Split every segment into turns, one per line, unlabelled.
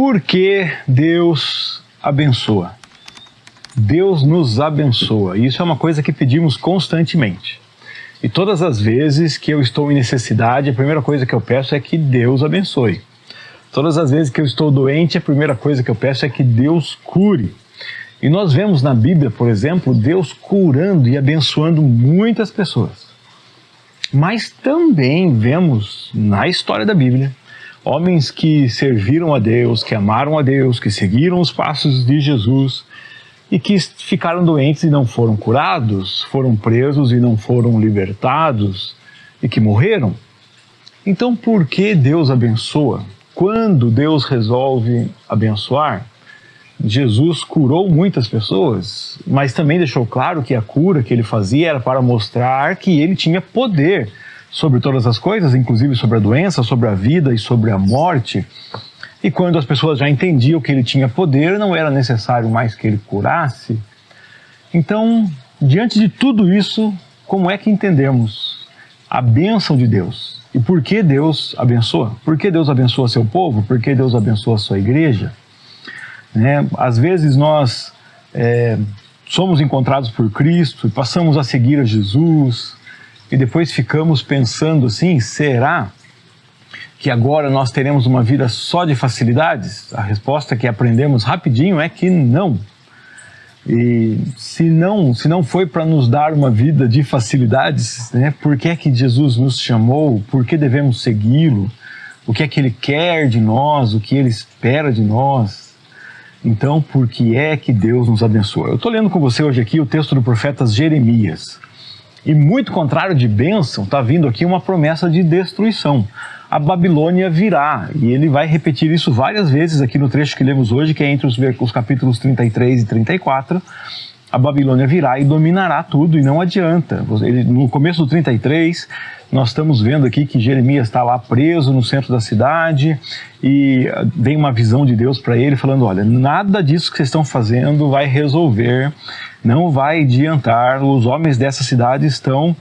Por que Deus abençoa? Deus nos abençoa. Isso é uma coisa que pedimos constantemente. E todas as vezes que eu estou em necessidade, a primeira coisa que eu peço é que Deus abençoe. Todas as vezes que eu estou doente, a primeira coisa que eu peço é que Deus cure. E nós vemos na Bíblia, por exemplo, Deus curando e abençoando muitas pessoas. Mas também vemos na história da Bíblia homens que serviram a Deus, que amaram a Deus, que seguiram os passos de Jesus e que ficaram doentes e não foram curados, foram presos e não foram libertados e que morreram. Então, por que Deus abençoa? Quando Deus resolve abençoar, Jesus curou muitas pessoas, mas também deixou claro que a cura que ele fazia era para mostrar que ele tinha poder sobre todas as coisas, inclusive sobre a doença, sobre a vida e sobre a morte. E quando as pessoas já entendiam que ele tinha poder, não era necessário mais que ele curasse. Então, diante de tudo isso, como é que entendemos a bênção de Deus? E por que Deus abençoa? Por que Deus abençoa seu povo? Por que Deus abençoa a sua igreja? Às vezes nós somos encontrados por Cristo e passamos a seguir a Jesus e depois ficamos pensando assim, será que agora nós teremos uma vida só de facilidades? A resposta que aprendemos rapidinho é que não. E se não foi para nos dar uma vida de facilidades, por que é que Jesus nos chamou? Por que devemos segui-lo? O que é que ele quer de nós? O que ele espera de nós? Então, por que é que Deus nos abençoa? Eu estou lendo com você hoje aqui o texto do profeta Jeremias. E muito contrário de bênção, está vindo aqui uma promessa de destruição. A Babilônia virá, e ele vai repetir isso várias vezes aqui no trecho que lemos hoje, que é entre os capítulos 33 e 34. A Babilônia virá e dominará tudo, e não adianta. No começo do 33, nós estamos vendo aqui que Jeremias está lá preso no centro da cidade, e vem uma visão de Deus para ele, falando, olha, nada disso que vocês estão fazendo vai resolver, não vai adiantar, os homens dessa cidade estão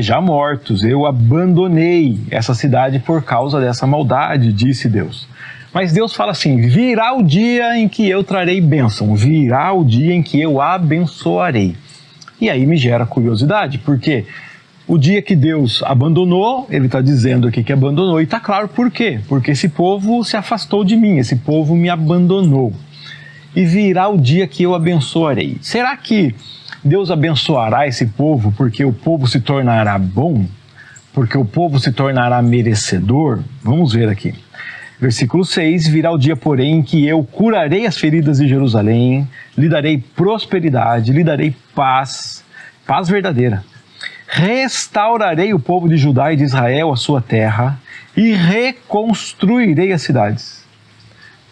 já mortos, eu abandonei essa cidade por causa dessa maldade, disse Deus. Mas Deus fala assim, virá o dia em que eu trarei bênção, virá o dia em que eu abençoarei. E aí me gera curiosidade, porque o dia que Deus abandonou, ele está dizendo aqui que abandonou, e está claro por quê? Porque esse povo se afastou de mim, esse povo me abandonou. E virá o dia que eu abençoarei. Será que Deus abençoará esse povo porque o povo se tornará bom? Porque o povo se tornará merecedor? Vamos ver aqui. Versículo 6, virá o dia, porém, em que eu curarei as feridas de Jerusalém, lhe darei prosperidade, lhe darei paz, paz verdadeira. Restaurarei o povo de Judá e de Israel, a sua terra, e reconstruirei as cidades.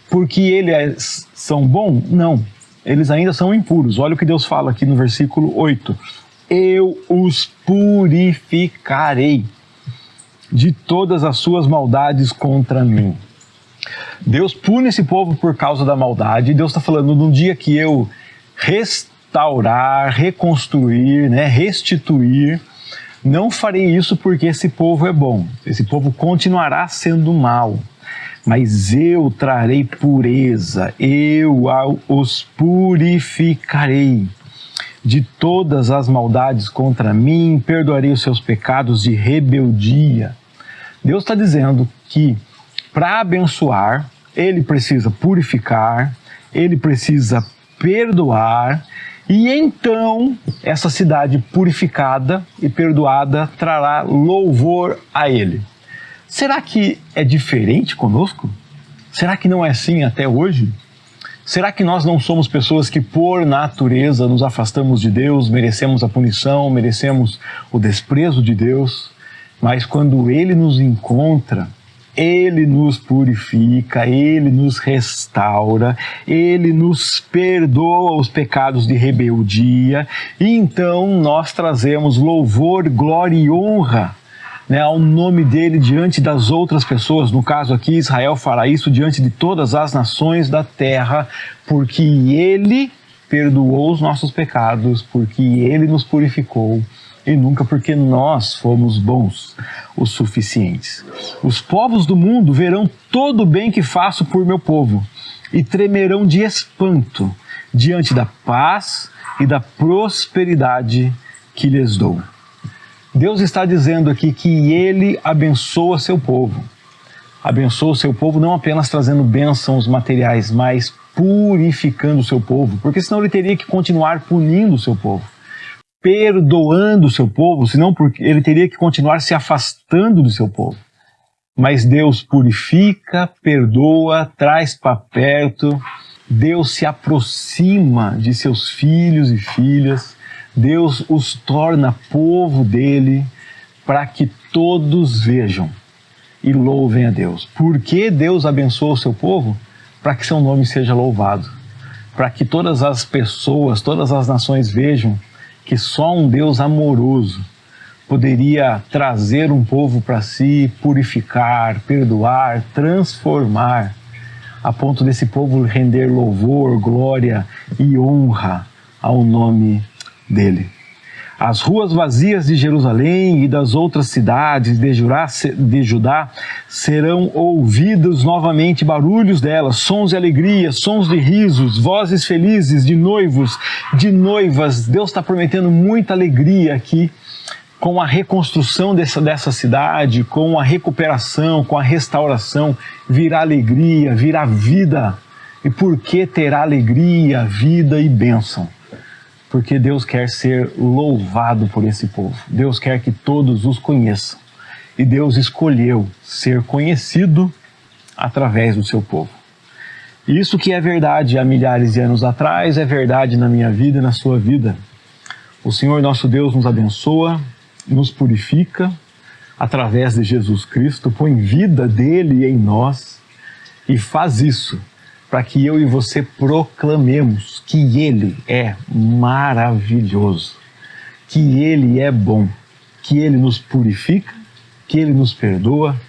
Porque eles são bons? Não, eles ainda são impuros. Olha o que Deus fala aqui no versículo 8. Eu os purificarei de todas as suas maldades contra mim. Deus pune esse povo por causa da maldade. Deus está falando, no dia que eu restaurar, reconstruir, restituir, não farei isso porque esse povo é bom. Esse povo continuará sendo mau. Mas eu trarei pureza, eu os purificarei de todas as maldades contra mim, perdoarei os seus pecados de rebeldia. Deus está dizendo que para abençoar, ele precisa purificar, ele precisa perdoar, e então essa cidade purificada e perdoada trará louvor a ele. Será que é diferente conosco? Será que não é assim até hoje? Será que nós não somos pessoas que por natureza nos afastamos de Deus, merecemos a punição, merecemos o desprezo de Deus? Mas quando Ele nos encontra, Ele nos purifica, Ele nos restaura, Ele nos perdoa os pecados de rebeldia, e então nós trazemos louvor, glória e honra ao nome dele diante das outras pessoas. No caso aqui, Israel fará isso diante de todas as nações da terra, porque ele perdoou os nossos pecados, porque ele nos purificou e nunca porque nós fomos bons o suficientes. Os povos do mundo verão todo o bem que faço por meu povo e tremerão de espanto diante da paz e da prosperidade que lhes dou. Deus está dizendo aqui que Ele abençoa seu povo. Abençoa o seu povo não apenas trazendo bênçãos materiais, mas purificando o seu povo, porque senão Ele teria que continuar punindo o seu povo, perdoando o seu povo, senão porque Ele teria que continuar se afastando do seu povo. Mas Deus purifica, perdoa, traz para perto, Deus se aproxima de seus filhos e filhas, Deus os torna povo dele para que todos vejam e louvem a Deus. Por que Deus abençoa o seu povo? Para que seu nome seja louvado, para que todas as pessoas, todas as nações vejam que só um Deus amoroso poderia trazer um povo para si, purificar, perdoar, transformar, a ponto desse povo render louvor, glória e honra ao nome dele. As ruas vazias de Jerusalém e das outras cidades de Judá serão ouvidos novamente barulhos delas, sons de alegria, sons de risos, vozes felizes de noivos, de noivas. Deus está prometendo muita alegria aqui com a reconstrução dessa cidade, com a recuperação, com a restauração. Virá alegria, virá vida. E por que terá alegria, vida e bênção? Porque Deus quer ser louvado por esse povo. Deus quer que todos os conheçam. E Deus escolheu ser conhecido através do seu povo. Isso que é verdade há milhares de anos atrás, é verdade na minha vida e na sua vida. O Senhor nosso Deus nos abençoa, nos purifica através de Jesus Cristo, põe vida dele em nós e faz isso para que eu e você proclamemos que Ele é maravilhoso, que Ele é bom, que Ele nos purifica, que Ele nos perdoa,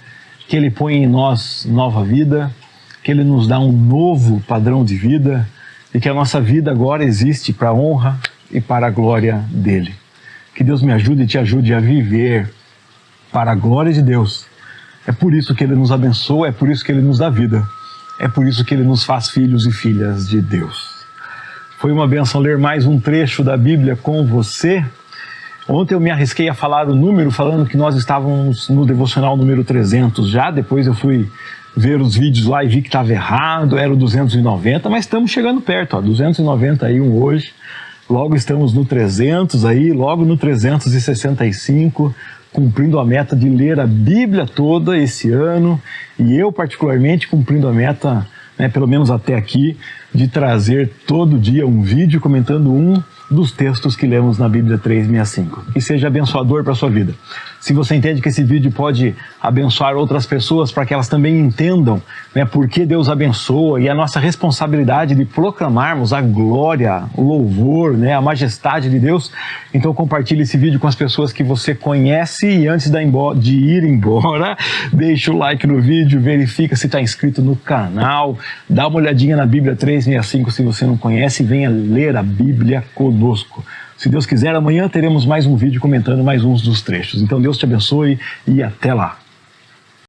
que Ele põe em nós nova vida, que Ele nos dá um novo padrão de vida e que a nossa vida agora existe para a honra e para a glória dEle. Que Deus me ajude e te ajude a viver para a glória de Deus. É por isso que Ele nos abençoa, é por isso que Ele nos dá vida. É por isso que Ele nos faz filhos e filhas de Deus. Foi uma bênção ler mais um trecho da Bíblia com você. Ontem eu me arrisquei a falar o número, falando que nós estávamos no devocional número 300 já. Depois eu fui ver os vídeos lá e vi que estava errado, era o 290, mas estamos chegando perto, ó, 291 hoje. Logo estamos no 300 aí, logo no 365, cumprindo a meta de ler a Bíblia toda esse ano, e eu particularmente cumprindo a meta, pelo menos até aqui, de trazer todo dia um vídeo comentando um dos textos que lemos na Bíblia 365. E seja abençoador para a sua vida. Se você entende que esse vídeo pode abençoar outras pessoas para que elas também entendam por que Deus abençoa e a nossa responsabilidade de proclamarmos a glória, o louvor, a majestade de Deus, então compartilhe esse vídeo com as pessoas que você conhece e antes de ir embora, deixa o like no vídeo, verifica se está inscrito no canal, dá uma olhadinha na Bíblia 365 se você não conhece e venha ler a Bíblia conosco. Se Deus quiser, amanhã teremos mais um vídeo comentando mais uns dos trechos. Então Deus te abençoe e até lá.